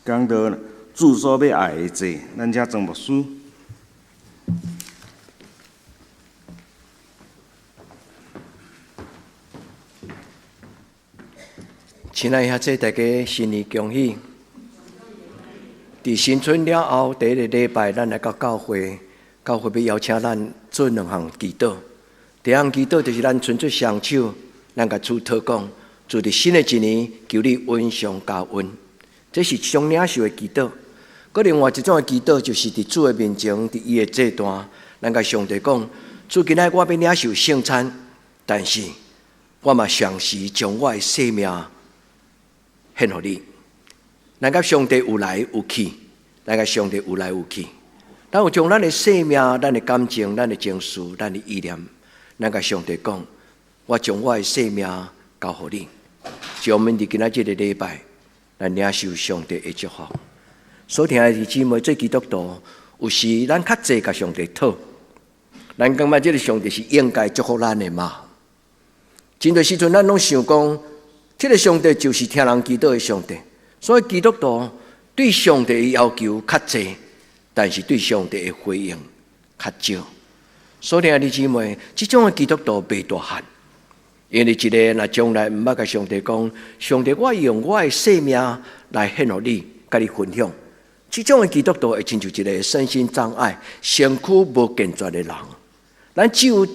讲到主所要爱的罪，咱遮庄牧师。亲爱的大家，新年恭喜！伫新春了后，第一个礼拜，咱来到教会，教会要邀请咱做两项祈祷。第一项祈祷就是咱伸出双手，咱甲主祷讲，主伫新的一年，求你恩上加恩。这是上领袖的祈祷。佮另外一种的祈祷，就是伫主的面前，伫伊的这段，咱甲上帝讲，主今仔我要领受圣餐，但是我嘛常时将我的性命献互你。咱甲上帝有来有去，咱甲上帝有来有去。咱有将咱的性命、咱的感情、咱的情绪、咱的意念，咱甲上帝讲，我将我的性命交互你。就我们伫今仔日的礼拜，咱领受上帝的祝福。所听的弟姊妹做基督徒，有时咱较济甲上帝讨，咱感觉这个上帝是应该祝福咱的嘛？真多时阵，咱拢想讲，这个上帝就是听人祈祷的上帝。所以基督徒对上帝的要求较济，但是对上帝的回应较少。所听的弟姊妹，这种的基督徒袂大汉，因为一个若将来毋捌甲上帝讲，上帝我用我的性命来献互你，甲你分享。这种的基督徒会亲像一个身心障碍、身躯无健全的人，咱只有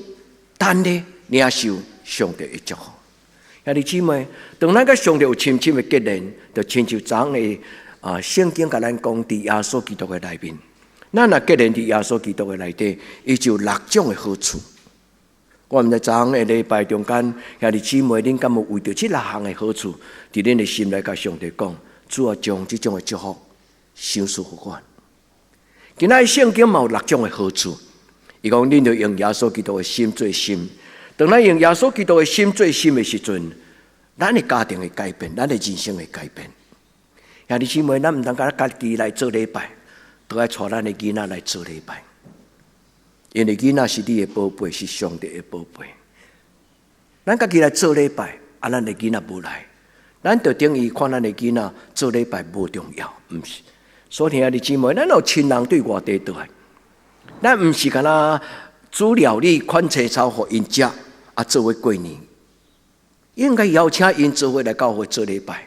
等咧领受上帝的祝福。兄弟姊妹，当咱甲上帝有深深的结连，就亲像昨的圣经甲咱讲，伫耶稣基督的内面，咱若结连伫耶稣基督的内底，伊就有6种的好处。我们在昨的礼拜中间，兄弟姊妹，恁敢有为着这6项的好处，伫恁的心内甲上帝讲，主要将这种的祝福赏赐互我。今仔圣经嘛有6种的好处，伊讲恁着用耶稣基督的心做心。当咱用耶稣基督的心做心的时阵，咱的家庭会改变，咱的人生会改变。兄弟姊妹，咱毋通甲家己来做礼拜，都要带咱的囡仔来做礼拜，因为囡仔是你的宝贝，是上帝的宝贝。咱家己来做礼拜，咱的囡仔无来，咱就等于看咱的囡仔做礼拜无重要，毋是。所以兄弟姊妹，咱有亲人对外地倒来，咱毋是干那煮料理、款青草互因食，做伙过年，应该邀请因做伙来教会做礼拜。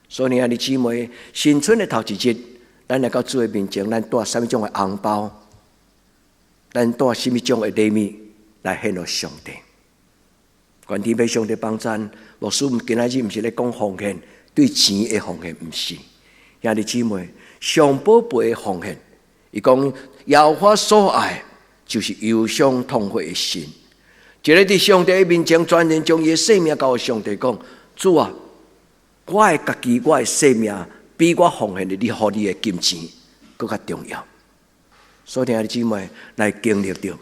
所以兄弟姊妹，新春的头一日，咱来到主的面前，咱带什么种的红包，咱带什么种的礼物来献给上帝。愿天父上帝帮咱，牧师今仔日毋是咧讲奉献，对钱的奉献毋是。兄弟姊妹，上宝贝的奉献，伊讲耶和华所爱，就是忧伤痛悔的心。一个伫上帝的面前，全然将伊的生命交给上帝讲：主啊，我的家己，我的生命，比我奉献的你互你的金钱更加重要。所以弟兄姊妹，来经历着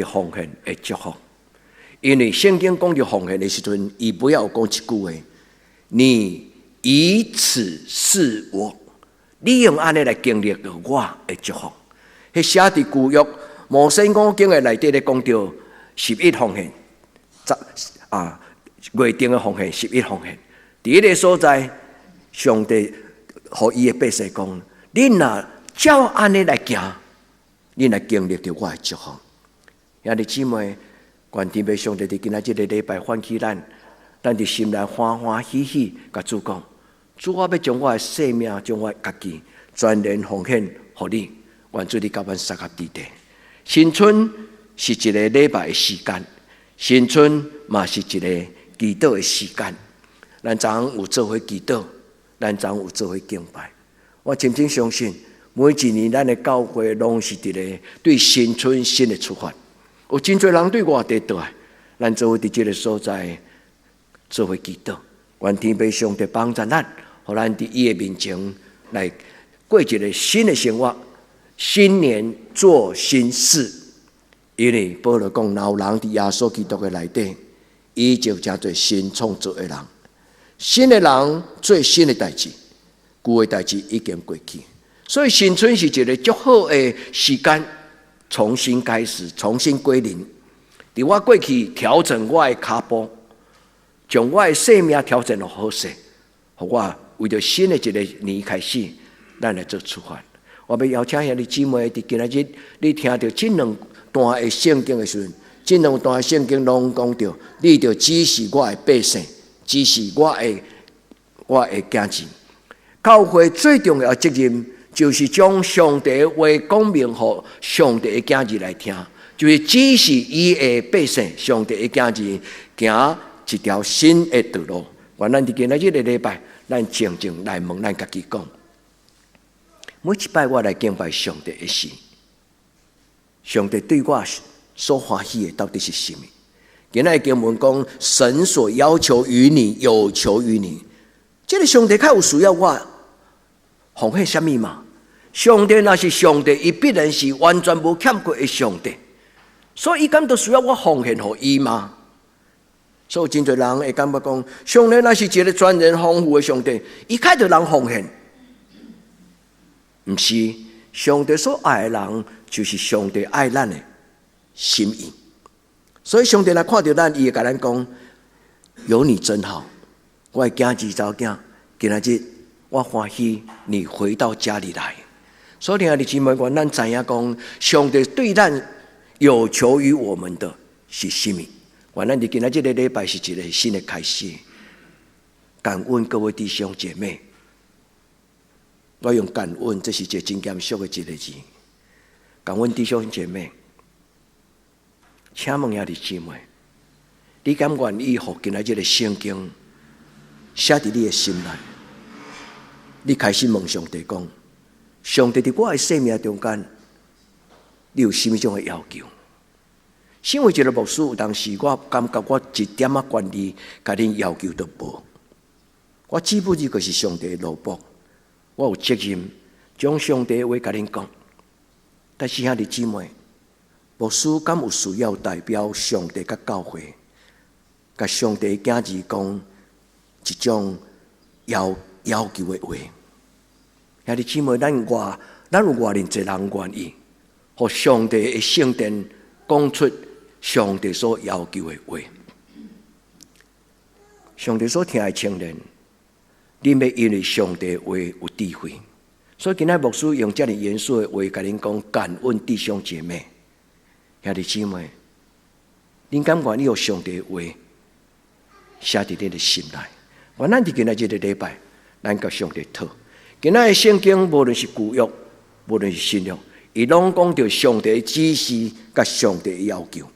奉献的祝福。因为圣经讲着奉献的时阵，伊不要讲一句话：你以此示我。你用安尼来经历着我的祝福。迄写伫旧约摩西五经的内底咧讲到11奉献，月定的奉献11奉献。第一个所在，上帝互伊的百姓讲：恁若照安尼来行，恁来经历着我的祝福。兄弟姊妹，愿天父上帝伫今仔日的礼拜唤起咱伫心内欢欢喜喜，甲主讲：主，我要将我的生命，将我的家己全然奉献互你。愿主你甲阮三合伫地。新春是一个礼拜的时间，新春嘛是一个祈祷的时间。咱昨昏有做伙祈祷，咱昨昏有做伙敬拜。我真正相信，每一年咱的教会拢是一个对新春新的出发。有真侪人对外地倒来，咱做伙伫这个所在做伙祈祷。愿天父上帝帮助咱，互咱伫伊的面前来过一个新的生活。新年做新事，因为保罗讲，老人伫耶稣基督的内底，伊就叫做新创造的人。新的人做新的代志，旧的代志已经过去。所以新春是一个足好的时间，重新开始，重新归零。伫我过去调整我的脚步，将我的生命调整落好势，互我为着新的一个年开始，咱来做出发。我要邀请兄弟姊妹伫今仔日，你听到这两段的圣经的时阵，这两段的圣经拢讲到，你着指示我的百姓，指示我的家人。教会最重要的责任，就是将上帝的话讲明，给上帝的家人来听，就是指示伊的百姓，上帝的家人行一条新的道路。咱伫今仔日的礼拜，咱静静来问咱家己讲。每一摆我来敬拜上帝的时，上帝对我所欢喜的到底是什么？今仔经文讲，神所要求于你，有求于你。这个上帝较有需要我奉献什么嘛？上帝若是上帝，伊必然是完全无欠缺的上帝，所以伊敢都需要我奉献给伊吗？所以真侪人会感觉讲，上帝若是一个全然丰富的上帝，伊开着人奉献。不是，上帝所爱的人，就是上帝爱咱的心意。所以上帝来看到咱，伊会甲咱讲：有你真好，我的囝儿查某囝，今仔日我欢喜你回到家里来。所以，兄弟姊妹，咱知影讲，上帝对咱有求于我们的是什么？咱伫今仔日的礼拜是一个新的开始。感恩各位弟兄姐妹。我用感恩，这是一个真严肃的一个字。感恩弟兄姐妹，请问兄弟姊妹，你敢愿意互今仔日的圣经写伫你的心内？你开始问上帝讲：上帝伫我的生命中间，你有什么种的要求？身为一个牧师，有当时我感觉我一点仔权利，甲恁要求都无。我只不过就是上帝的奴仆。我有责任将上帝的话甲恁讲，但是兄弟姊妹，牧师敢有需要代表上帝甲教会，甲上帝的囝儿讲一种要求的话？兄弟姊妹，咱有偌尼侪人愿意，互上帝的圣殿讲出上帝所要求的话？上帝所听的青年。你要因为上帝的话有智慧，所以今仔牧师用这么严肃的话甲恁讲，感恩弟兄姐妹、兄弟姊妹，恁敢愿意用上帝的话写伫恁的心内？咱伫今仔日的礼拜，咱甲上帝讨。今仔的圣经，无论是旧约，无论是新约，伊拢讲到上帝的指示甲上帝的要求。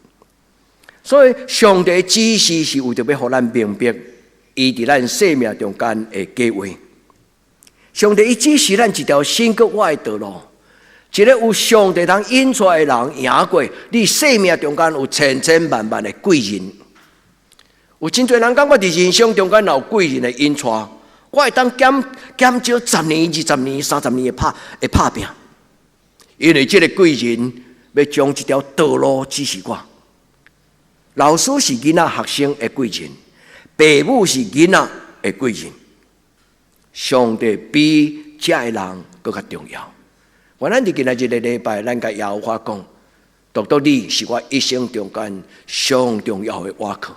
所以上帝的指示是为着要互咱明白。伊伫咱生命中间的计划，上帝伊指示咱一条新国外的道路，一个有上帝通引出来的人赢过你生命中间有千千万万的贵人。有真侪人感觉伫人生中间有贵人的引出，我会当减少10年、20年、30年的拍拼，因为这个贵人要将这条道路指示我。老师是囡仔学生的贵人。父母是囡仔的贵人，上帝比这个人更加重要。咱伫今仔日的礼拜，咱甲耶和华讲，独独你是我一生中间上重要的倚靠。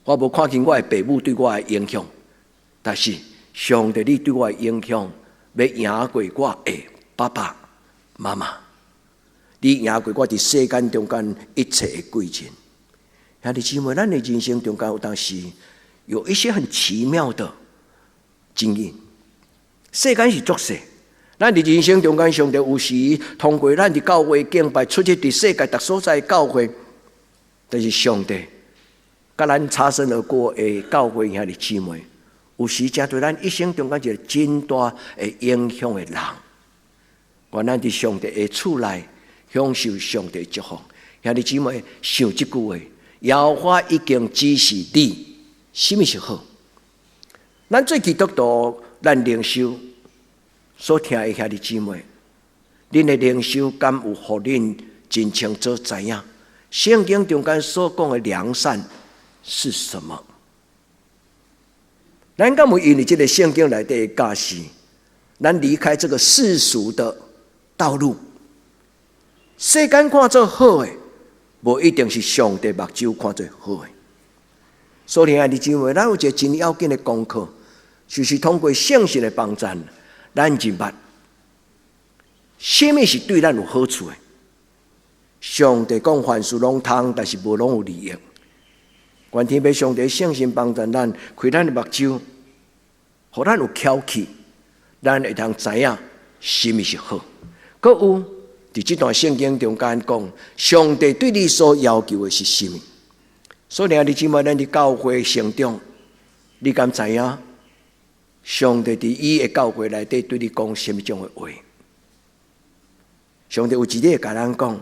我无看见我的父母对我的影响，但是上帝你对我的影响，要赢过我的爸爸妈妈，你赢过我伫世间中间一切的贵人。兄弟姊妹，咱的人生中间有当时有一些很奇妙的经验。世间是作势，咱伫人生中间，上帝有时通过咱伫教会敬拜出去伫世界各所在的教会，但是上帝甲咱擦身而过的教会兄弟姊妹，有时正对咱一生中间一个真大的影响的人。愿咱伫上帝的厝内享受上帝的祝福。兄弟姊妹，想这句话。耶和华已经指示你，什么是好？咱做基督徒，咱灵修所听的兄弟姊妹，恁的灵修敢有互恁真清楚知影？圣经中间所讲的良善是什么？咱敢有因为这个圣经内底的教示，咱离开这个世俗的道路，世间看做好的。无一定是上帝目睭看做好诶，所以兄弟姊妹，咱有一个真要紧的功课，就是通过圣神的帮助，咱认捌什么是对咱有好处的。上帝讲凡事拢通，但是无拢有利益。愿天父上帝圣神帮助咱，开咱的目睭，互咱有巧气，咱会通知影什么是好。搁有伫这段圣经中间讲，上帝对你所要求的是什么？所以你姊妹，咱伫教会成长，你敢知影？上帝伫伊的教会内底对你讲什么种的话？上帝有一日会甲咱讲：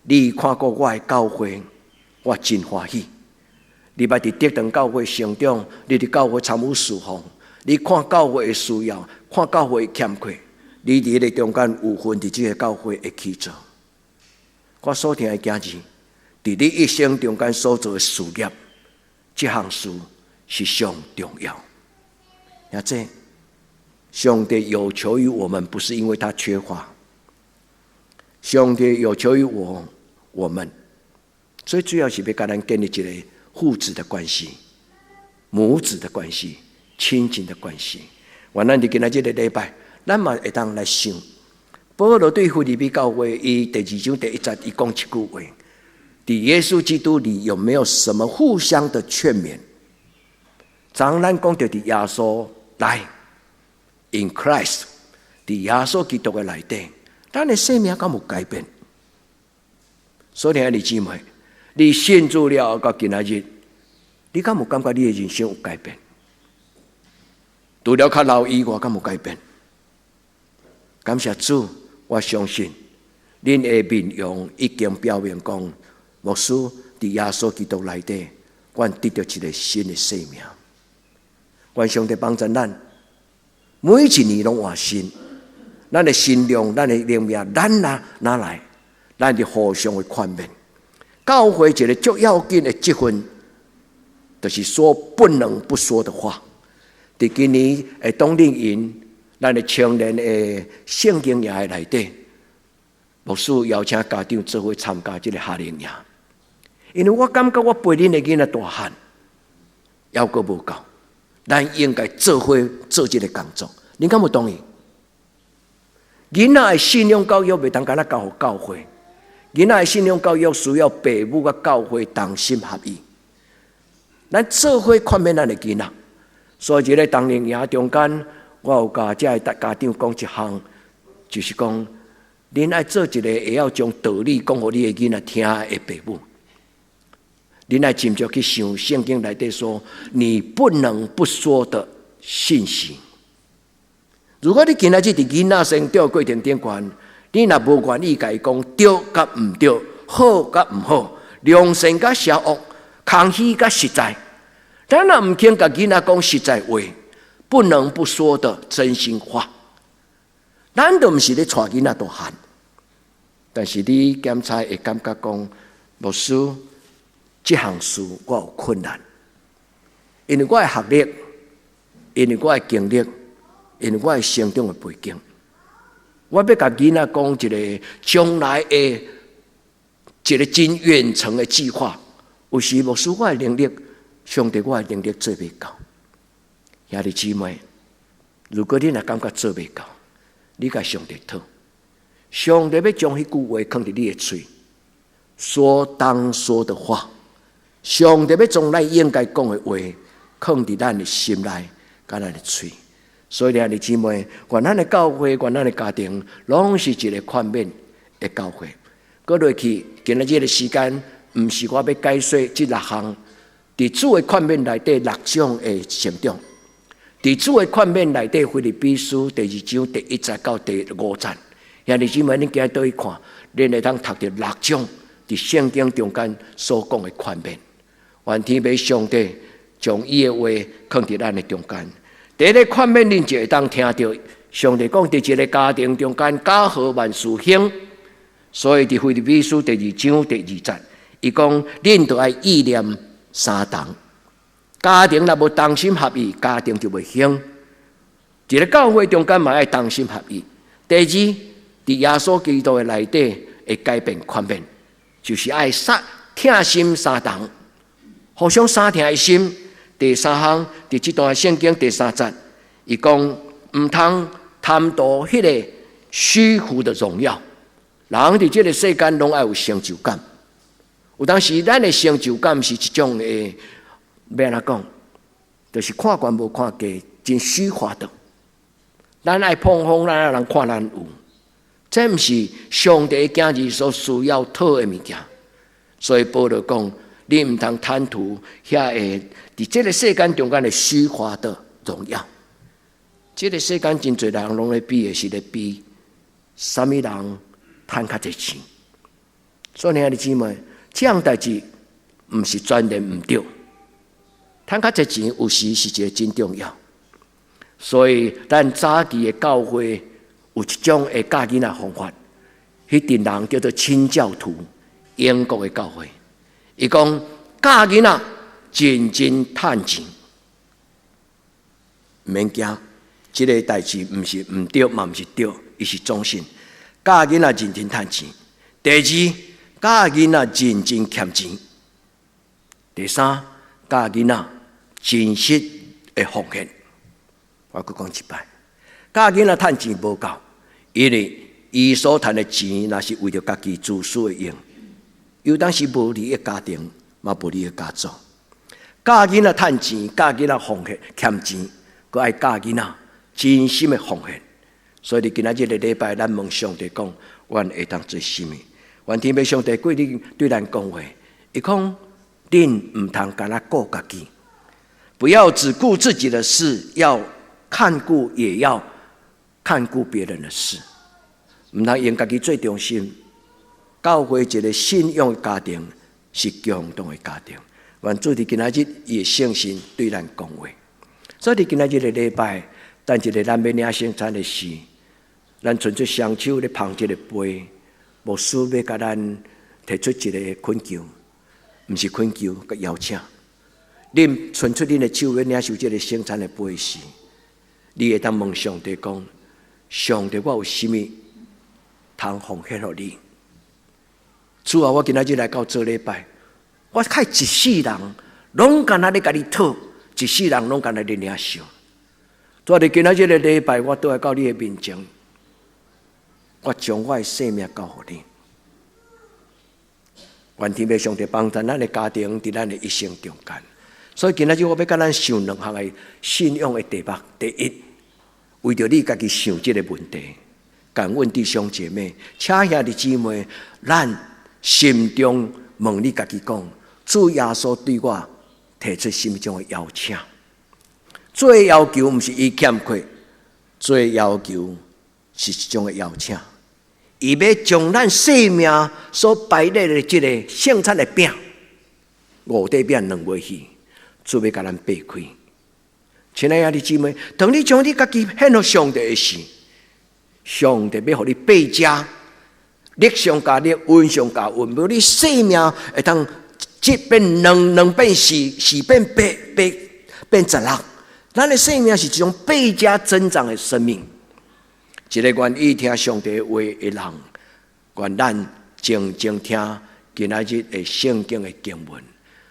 你看过我的教会，我真欢喜。你捌伫德堂教会成长，你伫教会参与侍奉，你看教会的需要，看教会的欠缺，你伫咧中间有份伫这个教会会去做。我所听的囝子，伫你一生中间所做的事业，这项事是上重要。也这，上帝有求于我们，不是因为他缺乏。上帝有求于我们，最主要是要跟咱建立一个父子的关系、母子的关系、亲情的关系。愿咱伫今仔日的礼拜，咱嘛会当来想，保罗对腓立比教会，伊第2章第1节，伊讲一句话：伫耶稣基督里有没有什么互相的劝勉？当咱讲到伫耶稣来 ，in Christ， 伫耶稣基督的内底。咱的生命敢有改变？所以弟兄姊妹，你信主了到今仔日，你敢有感觉你的人生有改变？除了较老以外，敢有改变？感谢主，我相信恁的面容已经表明讲，牧师伫耶稣基督内底，阮得到一个新的生命。愿上帝帮助咱，每一年拢换新。咱的心量，咱的灵命，咱拿来，咱就互相的宽免。教会一个最要紧的积分，就是说不能不说的话。伫今年的冬令营，咱的青年的圣经营的内底，牧师邀请家长做伙参加这个夏令营，因为我感觉我陪恁的囡仔大汉，还阁无够，咱应该做伙做这个工作。你敢有同意？囡仔的信仰教育袂当干那交予教会，囡仔的信仰教育需要父母甲教会同心合意，咱做伙宽免咱的囡仔。所以这个冬令营中间，我有甲这个家长讲一项，就是讲，恁爱做一个会晓将道理讲予你的囡仔听的父母。恁爱斟酌去想圣经内底说，你不能不说的信息。如果你今仔日伫囡仔成长过程顶悬，你若无愿意甲伊讲对甲毋对，好甲毋好，良善甲邪恶，空虚甲实在，咱若毋肯甲囡仔讲实在话，不能不说的真心话，咱都毋是咧带囡仔大汉。但是你检查会感觉讲，牧师，这项事我有困难，因为我的学历，因为我的经历。因为我的成长的背景，我要甲囡仔讲一个将来的一个真远程的计划。有时牧师我的能力，上帝我的能力做袂到。兄弟姊妹，如果你若感觉做袂到，你甲上帝讨，上帝要将迄句话放伫你的嘴，说当说的话，上帝要将咱应该讲的话放伫咱的心内，甲咱的嘴。所以，兄弟姊妹，愿咱的教会，愿咱的家庭，拢是一个宽免的教会。过落去，今仔日的时间，毋是我要解说这6项，伫主的宽免内底6种的成长，伫主的宽免内底，腓立比书第2章第1节到第5节，兄弟姊妹，恁今日倒去看，恁会当读到6种伫圣经中间所讲的宽免。愿天父上帝将伊的话放伫咱的中间。第一个宽免，恁就会当听到上帝讲，伫一个家庭中间，家和万事兴。所以伫腓立比书第2章第2节，伊讲，恁就爱意念相同。家庭若无同心合意，家庭就袂兴。一个教会中间嘛爱同心合意。第二，伫耶稣基督的内底会改变宽免，就是爱听心相同，互相相听的心。第三项，伫这段圣经第3节，伊讲毋通贪图迄个虚浮的荣耀。人伫这个世间拢爱有成就感，有当时咱的成就感是一种的，要安怎讲，就是看悬无看低，真虚华的。咱爱捧红，咱爱人看咱有，这毋是上帝的囝儿所需要讨的物件。所以保罗讲，你毋通贪图遐个伫这个世间中间的虚华的荣耀。这个世间真侪人拢咧比的是咧比，啥物人赚较侪钱。所以兄弟姊妹，这样代志毋是全然毋对，赚较侪钱有时是一个真重要。所以咱早期的教会有一种的教囡仔方法，迄群人叫做清教徒。英国的教会，伊讲教囡仔认真趁钱，毋免惊，即个代志毋是毋对，嘛毋是对，伊是忠心。教囡仔认真趁钱。第二，教囡仔认真欠钱。第三，教囡仔真实的奉献。我佫讲一摆，教囡仔趁钱无够，因为伊所趁的钱，若是为着家己自私的用。有当时无利益家庭，嘛无利益家族。教囡仔趁钱，教囡仔奉献欠钱，佮爱教囡仔真心的奉献。所以今仔日的礼拜，咱问上帝讲，阮会当做什么？愿天父上帝过你对咱讲话，伊讲恁毋通干那顾家己，不要只顾自己的事，要看顾也要看顾别人的事，毋通用家己最中心。教会一个信仰的家庭是共同的家庭。愿主伫今仔日伊的圣心对咱讲话。所以伫今仔日的礼拜，等一个咱要领圣餐的时，咱纯粹双手咧捧一个杯，牧师要甲咱提出一个恳求，毋是恳求，甲邀请。恁伸出恁的手要领受这个圣餐的杯时，你会当问上帝讲：上帝，我有啥物通奉献予你？主啊，我今仔日来到做礼拜，我看一世人拢干那咧甲你讨，一世人拢干那咧领受。主啊，今仔日的礼拜，我倒来到你的面前，我将我的生命交予你。愿天父上帝帮助咱的家庭伫咱的一生中间。所以今仔日我要甲咱想两项的信仰的题目。第一，为着你家己想这个问题，感恩弟兄姐妹，请兄弟姊妹，咱心中问你家己讲，主耶稣对我提出什么种的邀请？做的要求毋是伊欠缺，做的要求是一种的邀请。伊要将咱生命所摆列的这个圣餐的饼，5块饼2尾鱼，主要甲咱掰开。亲爱的姊妹，当你将你家己献予上帝的时，上帝要互你倍加。力上加力，运上加运，无你生命会当即变2变4，4变8，8变16。咱的生命是一种倍加增长的生命。一个愿意听上帝话的人，愿咱静静听今仔日的圣经的经文。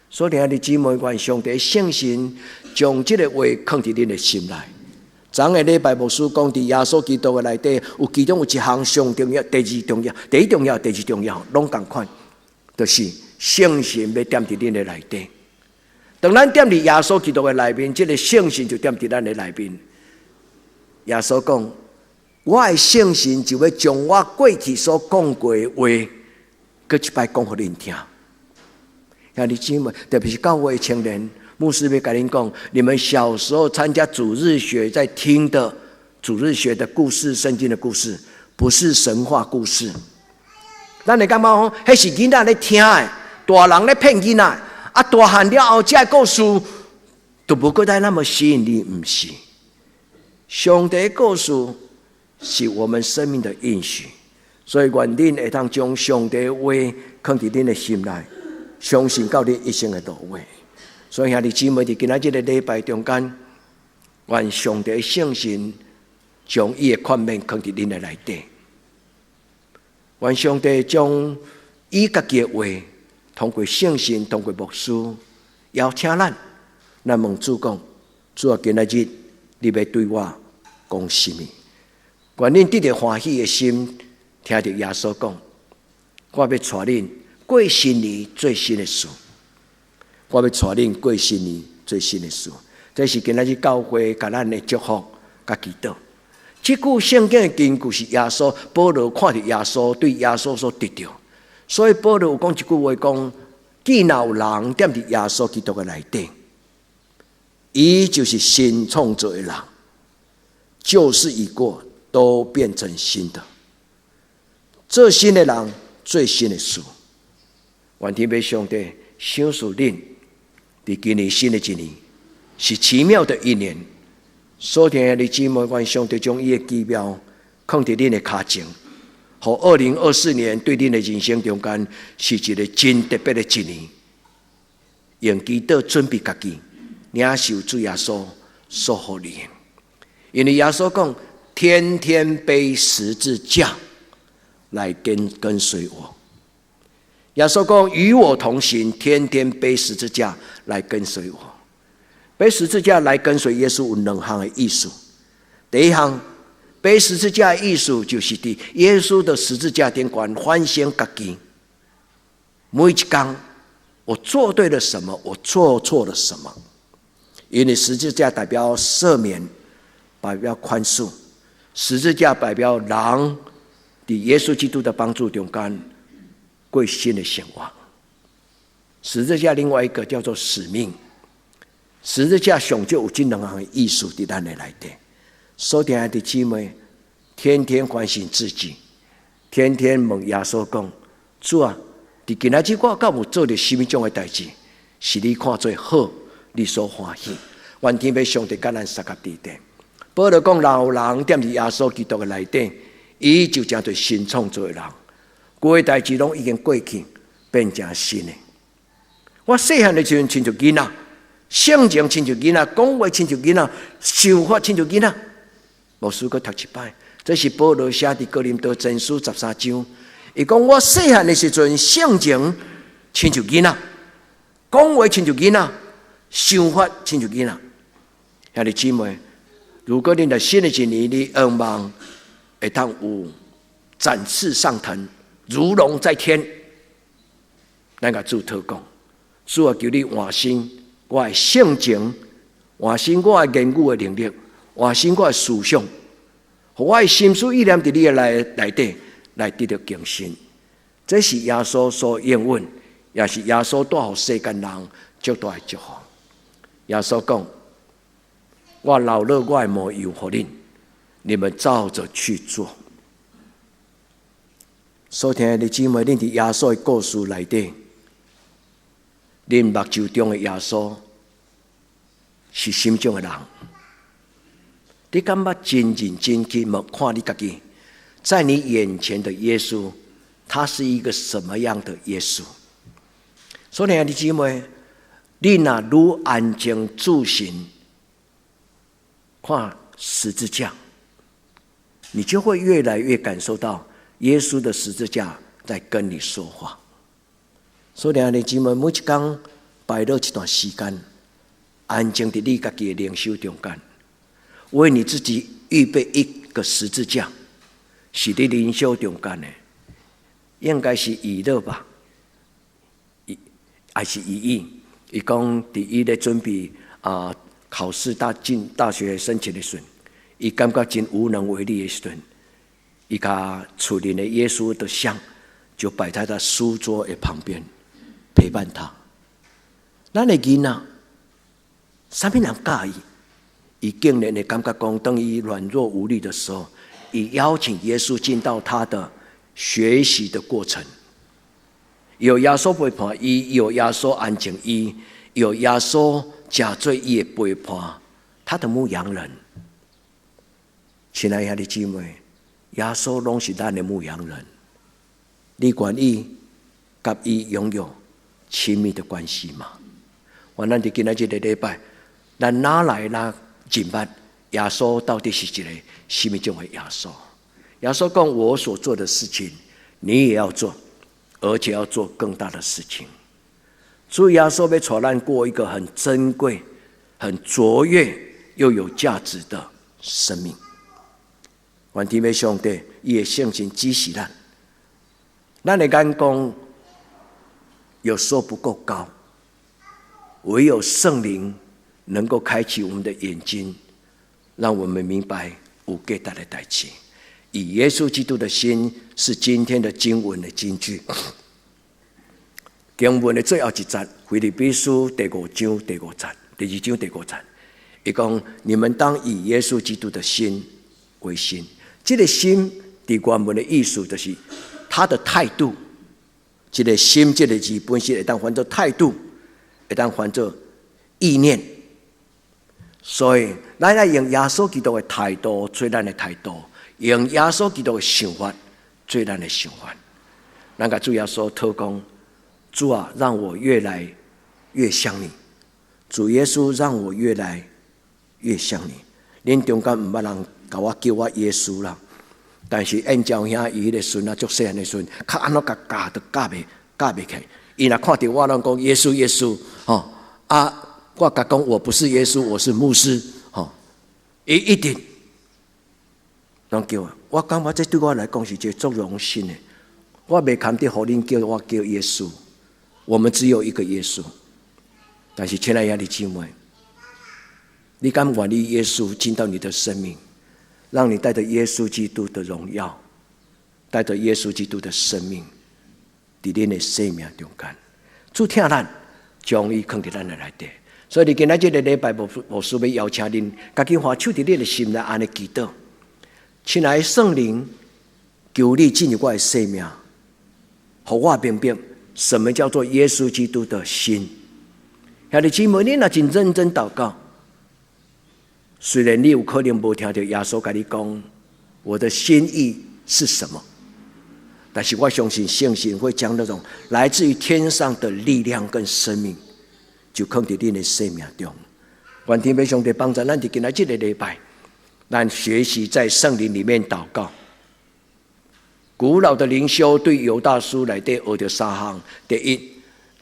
所以，兄弟姊妹，愿上帝的圣心将这个话放伫恁的心内。昨个礼拜牧师讲，伫耶稣基督的内底，其中有一项上重要，第一重要，第二重要，拢同款，就是圣心要踮伫恁的内底。当咱踮伫耶稣基督的内面，这个圣心就踮伫咱的内面。耶稣讲，我的圣心就要将我过去所讲过的话，搁一摆讲互恁听。兄弟姊妹，特别是教会的青年。牧师要跟您讲，你们小时候参加主日学在听的主日学的故事，圣经的故事，不是神话故事。咱会感觉讲，迄是囡仔咧听的，大人咧骗囡仔，啊，大汉了后，这故事都无过来那么吸引力，不是。上帝的故事是我们生命的应许，所以愿恁会当将上帝的话放伫恁的心内，相信到恁一生的到位。所以兄弟姊妹，伫今仔日的礼拜中间，愿上帝的圣心将伊的宽面放伫恁的内底。愿上帝将伊家己的话，通过圣心，通过牧师，邀请咱咱问主讲，主啊，今仔日你要对我讲什么？愿恁得着欢喜的心，听着耶稣讲，我要带恁过新年最新的事。我要带恁过新年最新的事。这是今仔日教会给咱的祝福甲祈祷。这句圣经的根据是耶稣，保罗看到耶稣，对耶稣所得到，所以保罗有讲一句话讲：既然有人踮伫耶稣基督的内底，伊就是新创造的人，旧事已过，都变成新的。这新的人，最新的事。愿天父上帝赏赐恁，伫今年新的一年，是奇妙的一年。所听的姊妹，愿上帝将伊的奇妙放伫恁的脚前，互2024年对恁的人生中间是一个真特别的一年。用祈祷准备家己，领受主耶稣所予你的。因为耶稣讲，天天背十字架来跟随我。耶稣讲，与我同行，天天背十字架来跟随我。背十字架来跟随耶稣有两项的意思。第一项，背十字架的意思就是伫耶稣的十字架顶端反省家己，每一天我做对了什么，我做错了什么。因为十字架代表赦免，代表宽恕，十字架代表人伫耶稣基督的帮助中间过新的生活。十字架另外一个叫做使命。十字架上就有这两项的意思在咱的内底。所听的姊妹，天天反省自己，天天问耶稣讲：主啊，伫今仔日我敢有做着什么种的代志，是你看做好，你所欢喜？愿天父上帝甲咱三甲地地。保罗讲，若有人踮伫耶稣基督的内底，伊就成做新创造的人，过的代志拢已经过去，变成新的。我细汉的时阵，亲像囡仔。性情亲像囡仔，讲话亲像囡仔，想法亲像囡仔。牧师阁读一摆，这是保罗写伫哥林多前书13章。伊讲我细汉的时阵，性情亲像囡仔，讲话亲像囡仔，想法亲像囡仔。兄弟姊妹，如果恁在新的一年，你愿望会当有展翅上腾，如龙在天，咱甲主祷讲，主啊，求你换新我的性情，换新我的言语的能力，换新我的思想，互我的心思意念伫你的内底来得到更新。这是耶稣所应允，也是耶稣带予世间人最大的祝福。耶稣讲：我留了我的模样给恁，你们照着去做。所听的姊妹，恁伫耶稣的故事内底，恁目睭中的耶稣是什么种的人？你敢捌真认真去看你自己，在你眼前的耶稣，他是一个什么样的耶稣？所以，兄弟姊妹，你若愈安静自省，看十字架，你就会越来越感受到耶稣的十字架在跟你说话。所以，兄弟姊妹，每一天摆落一段时间，安静在你自己的灵修中间，为你自己预备一个十字架，是你灵修中间的，应该是娱乐吧，还是意义？伊讲，伫伊咧准备考试进大学申请的时阵，伊感觉真无能为力的时阵，伊甲厝里的耶稣的像就摆在他书桌的旁边，陪伴他。咱的囡仔，啥物人介意？伊竟然会感觉讲，当伊软弱无力的时候，伊邀请耶稣进到他的学习的过程。有耶稣陪伴伊，有耶稣安静伊，有耶稣假做伊的陪伴，他的牧羊人。亲爱的姊妹，耶稣拢是咱的牧羊人，你愿意甲伊拥有亲密的关系吗？咱伫今仔日的礼拜，咱哪来认捌耶稣到底是一个什么种的耶稣？耶稣讲：我所做的事情，你也要做，而且要做更大的事情。主耶稣要带咱过一个很珍贵、很卓越又有价值的生命。愿天父上帝伊的圣心指示咱，咱的眼光有时候不够高，唯有圣灵能够开启我们的眼睛，让我们明白有价值的代志。以耶稣基督的心是今天的经文的金句。经文的最后一节，腓立比书第5章第2章第5节，他讲：你们当以耶稣基督的心为心。这个心在原文的意思就是他的态度。这个心这个字本身会当翻作态度，会当翻作意念。所以咱要用耶稣基督的态度做咱的态度，用耶稣基督的想法做咱的想法。咱甲主耶稣祷告：主啊，让我越来越像你。主耶稣，让我越来越像你。恁中间唔捌人甲我叫我耶稣啦，但是按照遐伊的孙啊，足细汉的孙，较安怎甲教都教袂起。伊若看到我，拢讲耶稣耶稣，我甲讲我不是耶稣，我是牧师，一定拢叫我。我感觉这对我来讲是一个足荣幸的。我袂堪得互恁叫我叫耶稣，我们只有一个耶稣。但是亲爱的弟兄们，你敢愿意耶稣进到你的生命，让你带着耶稣基督的荣耀，带着耶稣基督的生命，在你的生命中间，主听咱，将伊放在咱的内底。所以你今仔这个礼拜，牧师要邀请恁，家己花手在你的心内安尼祈祷。亲爱的圣灵，求你进入我的生命，互我明白什么叫做耶稣基督的心。兄弟姊妹，你若真认真祷告，虽然你有可能无听到耶稣跟你讲我的心意是什么，但是我相信圣神会将那种来自于天上的力量跟生命，就放在你的生命中。愿天父上帝帮助咱，在今仔这个礼拜，咱学习在圣灵里面祷告。古老的灵修对犹大书内底学着3项：第一，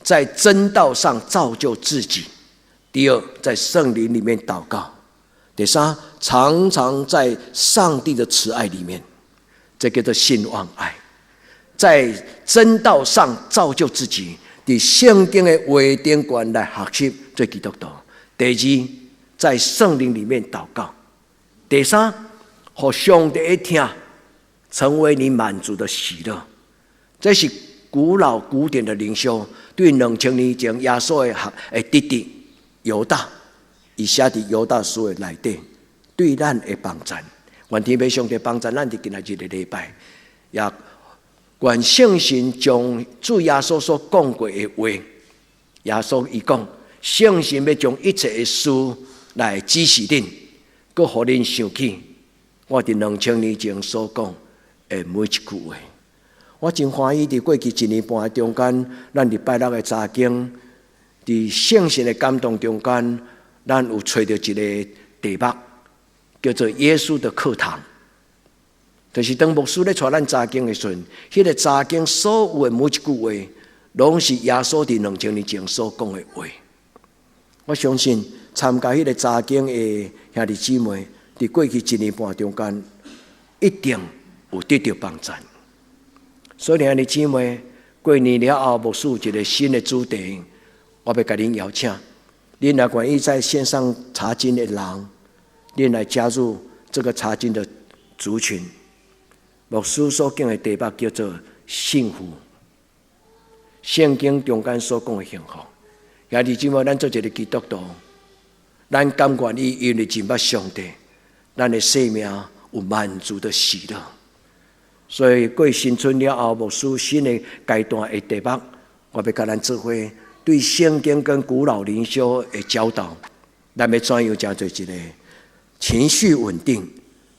在真道上造就自己；第二，在圣灵里面祷告；第三，常常在上帝的慈爱里面，这叫做信望爱。在真道上造就自己，在圣经的话顶观来学习做基督徒；第二，在圣灵里面祷告；第三，互上帝一听，成为你满足的喜乐。这是古老古典的灵修，对2000年前耶稣的弟弟犹大，伊写伫犹大书的内底，对咱的帮助。愿天父上帝帮助咱伫今仔日的礼拜，也愿圣神将主耶稣所讲过的话，耶稣伊讲，圣神要将一切的事来指示恁，佮互恁想起我伫2000年前所讲的每一句话。我真欢喜，伫过去1年半的中间，咱伫拜六的查经，伫圣神的感动中间，咱有找到一个题目，叫做耶稣的课堂。就是当牧师咧带咱查经的时阵，迄个查经所有的每一句话，拢是耶稣伫2000年前所讲的话。我相信参加迄个查经的兄弟姊妹，伫过去1年半中间，一定有得到帮助。所以兄弟姊妹，过年了后，牧师有一个新的主题，我要甲恁邀请，恁若愿意在线上查经的人，恁来加入这个查经的族群。牧师所讲的题目叫做幸福，圣经中间所讲的幸福。兄弟姊妹，咱做一个基督徒，咱甘愿意因为敬拜上帝，咱的生命有满足的喜乐。所以过新春了后，牧师新的阶段的题目，我要甲咱做伙对圣经跟古老灵修的教导，咱要怎样讲做一个情绪稳定、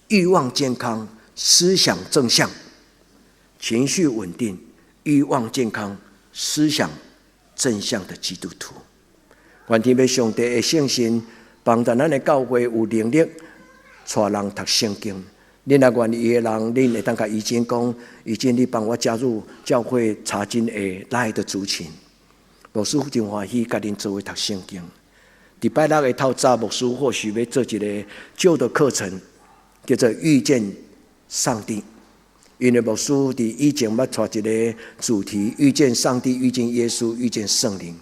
欲望健康、思想正向。情绪稳定、欲望健康、思想正向的基督徒。愿天父上帝的圣神帮助咱的教会有能力带人读圣经。恁若愿意的人，恁会当甲医生讲，医生你帮我加入教会查经的来的族群。牧师真欢喜甲恁做伙读圣经。礼拜六的透早，牧师或许要做一个旧的课程，叫做遇见上帝。因为牧师伫以前捌带一个主题：遇见上帝、遇见耶稣、遇见圣灵。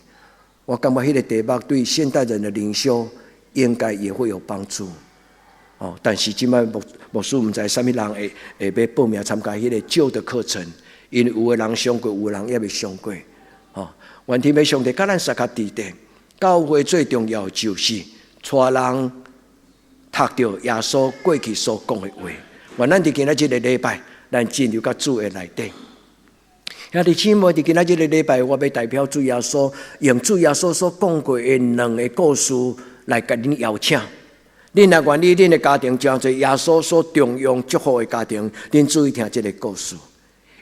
我感觉迄个题目对现代人的灵修应该也会有帮助。但是即摆牧师唔知啥物人会要报名参加迄个旧的课程，因为有的人上过，有的人也未上过。愿天父上帝甲咱撒卡地地。教会最重要就是带人读到耶稣过去所讲的话。愿咱伫今仔日个礼拜，咱进入到主的内底。兄弟姊妹，伫今仔日个礼拜，我要代表主耶稣，用主耶稣所讲过的两个故事来甲恁邀请。恁若愿意，恁的家庭将做耶稣所重用祝福的家庭，恁注意听这个故事。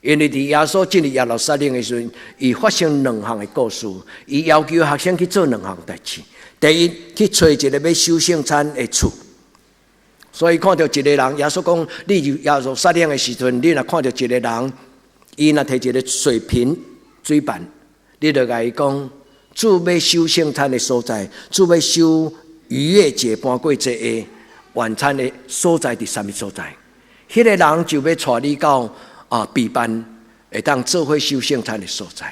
因为伫耶稣进入耶路撒冷的时阵，伊发生两项的故事，伊要求学生去做两项代志。第一，去找一个要收圣餐的厝。所以看到一个人，耶稣讲：你入耶路撒冷的时阵，你若看到一个人，伊若摕一个水瓶、水bàn，你就甲伊讲：主要收圣餐的所在，主要收逾越节、搬过节的晚餐的所在伫啥物所在？迄个人就要带你到。备办会当做伙收圣餐的所在。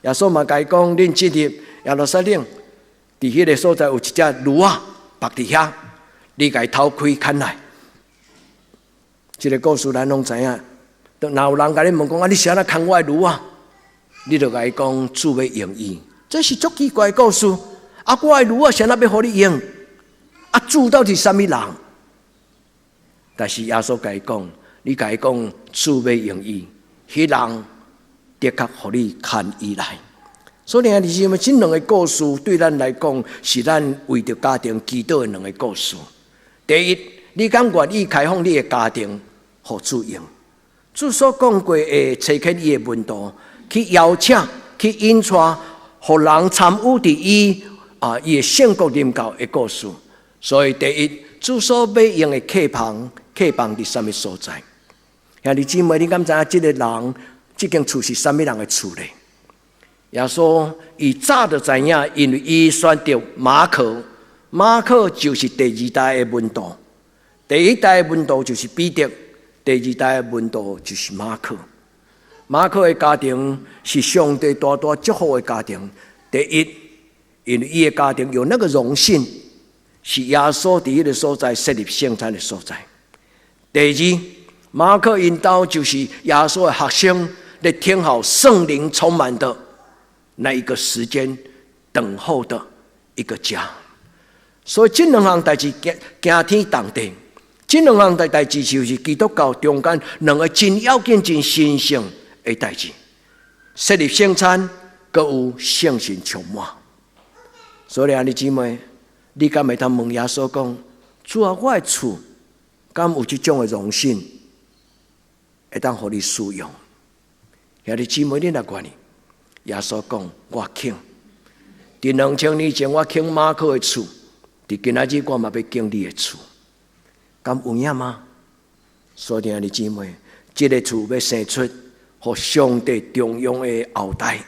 耶稣嘛甲伊讲：恁进入耶路撒冷，伫迄个所在有一只驴仔绑伫遐，你甲伊头开牵来。这个故事咱拢知影。若有人甲你问讲：你是安怎牵我的驴仔？你就甲伊讲：主要用伊。这是足奇怪的故事。我的驴仔谁要互你用？主到底是啥物人？但是耶稣甲伊讲。你甲伊讲主要用伊，迄人的确互你牵伊来。所以兄弟姊妹，这两个故事对咱来讲，是咱为着家庭祈祷的两个故事。第一，你敢愿意开放你的家庭，互主用？主所讲过的，找起伊的门徒，去邀请、去引带，互人参与伫伊的圣国临到的故事。所以第一，主所要用的客房伫啥物所在？兄弟姊妹，你敢知影这个人这间厝是啥物人的厝咧？耶稣伊早就知影，因为伊选择马可，马可就是第二代的门徒，第一代的门徒就是彼得，第二代的门徒就是马可。马可的家庭是上帝大大祝福的家庭。第一，因为伊的家庭有那个荣幸，是耶稣伫迄个所在设立圣餐的所在。第二，马可因兜就是耶稣的学生，在听候圣灵充满的那一个时间，等候的一个家。所以这两项代志惊天动地，这两项代志就是基督教中间两个真要紧、真神圣的代志。设立圣餐，阁有圣神充满。所以兄弟姊妹，你敢会当问耶稣讲：主啊，我的厝敢有这种的荣幸？会当互你使用，兄弟姊妹，你若愿意，耶稣讲：我肯。伫2000年前，我肯马可的厝；伫今仔日，我嘛要肯你的厝。敢有影吗？所以兄弟姊妹，这个厝要生出，互上帝重用的后代。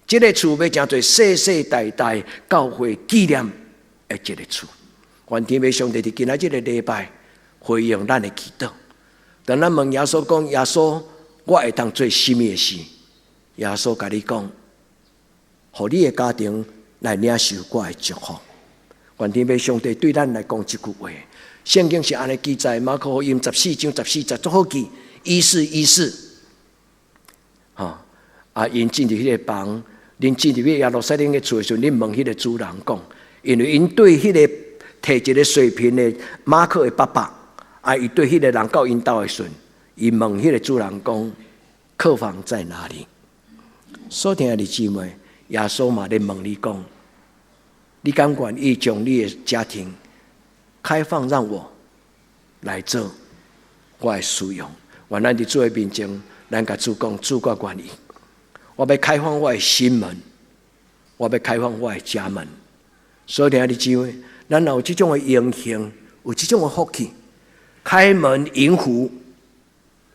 这个厝要成做世世代代教会纪念的这个厝。愿天父上帝伫今仔日的礼拜回应咱的祈祷。当咱问耶稣讲：耶稣，我会当做什么事？耶稣甲你讲：互你的家庭来领受我的祝福。愿天父上帝对咱来讲这句话。圣经是安尼记载，马可福音14章14节，足好记1414。因进入迄个房，恁进入耶路撒冷的厝的时候，恁问迄个主人讲，因为因对迄个摕一个水瓶的马可的爸爸。伊对迄个人到因兜的时，伊问迄个主人讲：客房在哪里？所听的姊妹，耶稣嘛咧问你讲：你敢愿意将你的家庭开放，让我来做我的使用？愿咱伫主的面前，咱甲主讲：主，我愿意，我要开放我的心门，我要开放我的家门。所听的姊妹，咱有这种的荣幸，有这种的福气。开门迎福，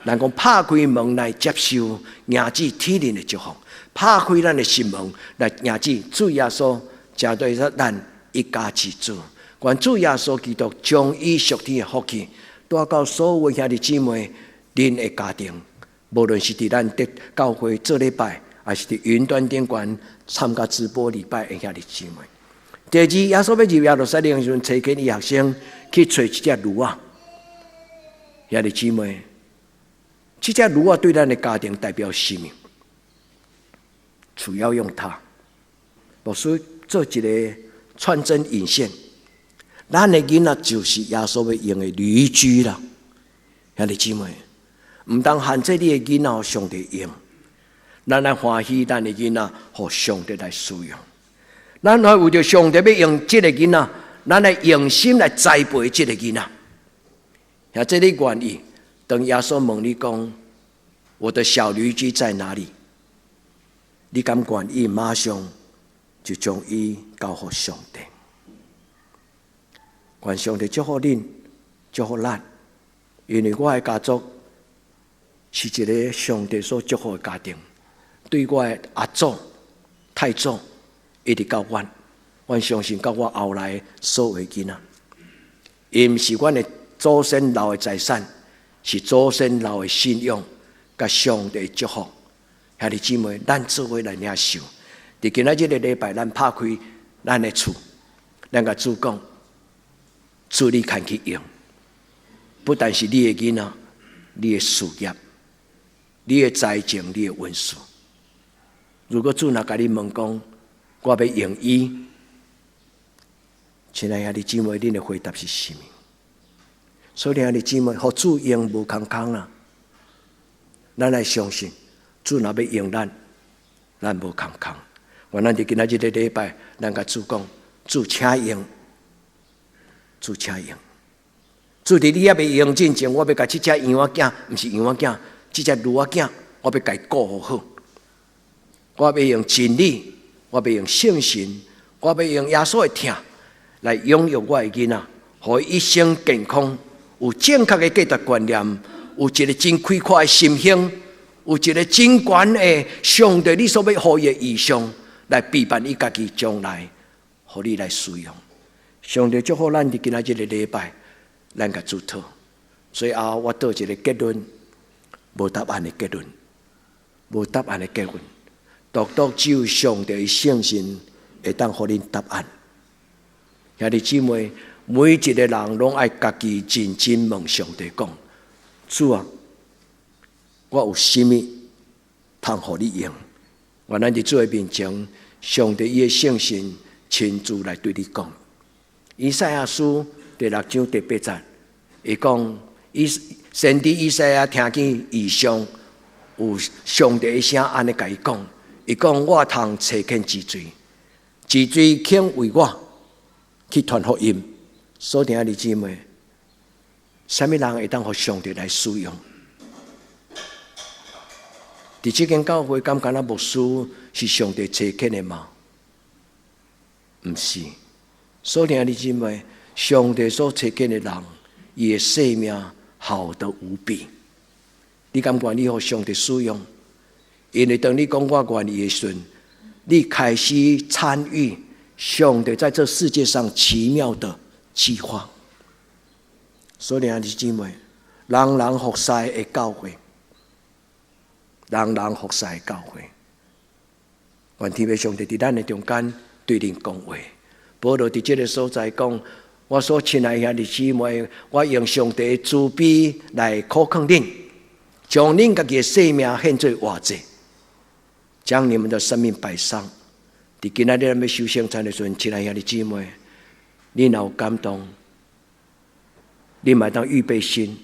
咱讲拍开门来接受儿子天灵的祝福，拍开咱的心门来，儿子主耶稣加对咱一家之主。愿主耶稣基督将伊属天的福气带到所有兄弟姊妹恁的家庭，无论是伫咱的教会做礼拜，还是伫云端顶悬参加直播礼拜的兄弟姊妹。第二，耶稣要入耶路撒冷的时阵，找紧伊学生去找一只驴仔。兄弟姊妹，这只驴仔对咱的家庭代表什么？主要用它，牧师做一个穿针引线。咱的囡仔就是耶稣要用的驴驹啦，兄弟姊妹，唔当限制你的囡仔，上帝用。咱来欢喜咱的囡仔，互上帝来使用。咱来为着上帝要用这个囡仔，咱来用心来栽培这个囡仔。像这里愿意，等耶稣问你讲，我的小驴驹在哪里？你敢愿意马上就将伊交给上帝？愿上帝祝福恁，祝福咱，因为我的家族是一个上帝所祝福的家庭。对我的阿祖、太祖，一直到阮相信到我后来所有的囡仔，伊毋是阮的祖先留的财产，是祖先留的信仰，甲上帝的祝福。兄弟姊妹，咱做伙来领受。伫今仔日的礼拜，咱拍开咱的厝，咱甲主讲。主你看去用，不但是你的囡仔、你的事业、你的财政、你的运势。如果主若甲你问讲，我要用伊，亲爱兄弟姊妹，恁的回答是什么？所以兄弟姊妹，互主用无空空啦。咱来相信，主若要用咱，咱无空空。我咱伫今仔日的礼拜，咱甲主讲，主请用。主请用，主伫你还未用之前，我要甲这只羊仔囝，毋是羊仔囝，这只驴仔囝，我要甲伊顾好好。我要用真理，我要用信心，我要用耶稣的疼来养育我的囡仔，互伊一生健康，有正确的价值观念，有一个真开阔的心胸，有一个真悬的上帝你所要予伊的意向，来陪伴伊家己将来，互你来使用。上帝祝福咱伫今仔日的礼拜，咱甲主祷。最后我倒一个结论，无答案的结论，无答案的结论。独独只有上帝的圣心会当互恁答案。兄弟姊妹，每一个人拢爱家己认真问上帝讲：主啊，我有啥物通互你用？我咱伫主的面前，上帝伊的圣心亲自来对你讲。以赛亚书第6章第8节，伊讲：先知以赛亚听见异象，有上帝的声安尼甲伊讲。伊讲：我通查见之罪，之罪肯为我去传福音。所以兄弟姊妹，什么人会当互上帝来使用？伫这间教会，敢若牧师是上帝查见的吗？毋是。所以兄弟姊妹，上帝所查见的人，伊的生命好得无比。你敢愿意互上帝使用？因为当你讲我愿意的时，你开始参与上帝在这世界上奇妙的计划。所以兄弟姊妹，人人服侍的教会，人人服侍的教会，愿天父上帝伫咱的中间对恁讲话。保罗伫这个所在讲：我所亲爱的兄弟姊妹，我用上帝的慈悲来考考恁，将恁家己的生命献作活祭，将你们的生命摆上。伫今仔日咱要修圣餐的时阵，亲爱的兄弟姊妹，你若有感动，你嘛当预备心，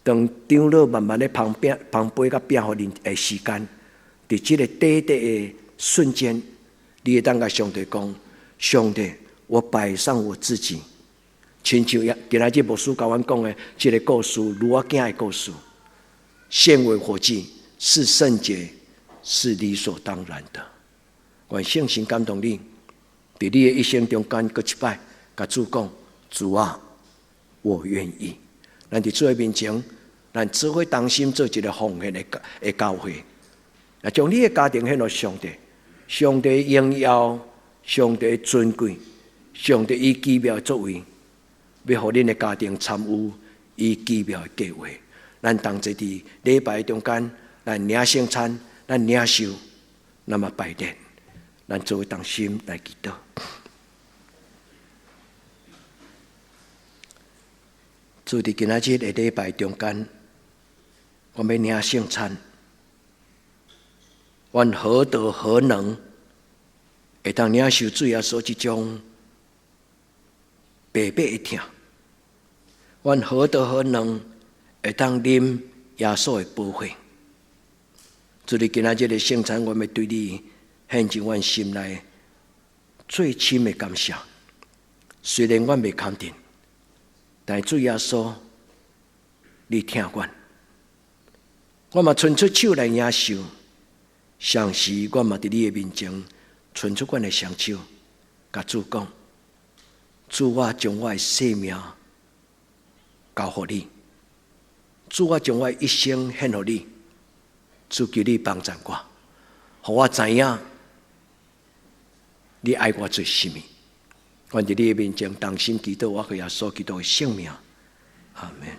当长老慢慢的旁边甲变互恁的时间，伫这个短短的瞬间，你会当甲上帝讲。上帝，我摆上我自己，亲像今仔日牧师甲阮讲的这个故事，驴仔囝的故事，献为活祭，是圣洁，是理所当然的。愿圣神感动你，伫你的一生中间各一摆，甲主讲：主啊，我愿意。咱伫主的面前，咱只会当心做一个奉献的教会，将你的家庭献给上帝，上帝荣耀。上帝的尊贵，上帝以奇妙的作为，要互恁的家庭参与伊奇妙的计划。咱同齐伫礼拜中间，咱领圣餐，咱领受，那么拜殿，咱做同心来祈祷。主伫今仔日的礼拜中间，我们领圣餐，阮何德何能，会当领受主耶稣即种白白的疼？阮何德何能，会当啉耶稣的宝血？主伫今仔日的圣餐，我们对你献上阮心内最深的感谢。虽然阮未肯定，但主耶稣，你听阮，我嘛伸出手来领受。上时我嘛伫你的面前伸出阮的双手，甲主讲：主，我将我的性命交予你；主，我将我的一生献予你。主，求你帮助我，互我知影你爱我做甚么。我伫你的面前同心祈祷，我给耶稣基督的圣名，阿门。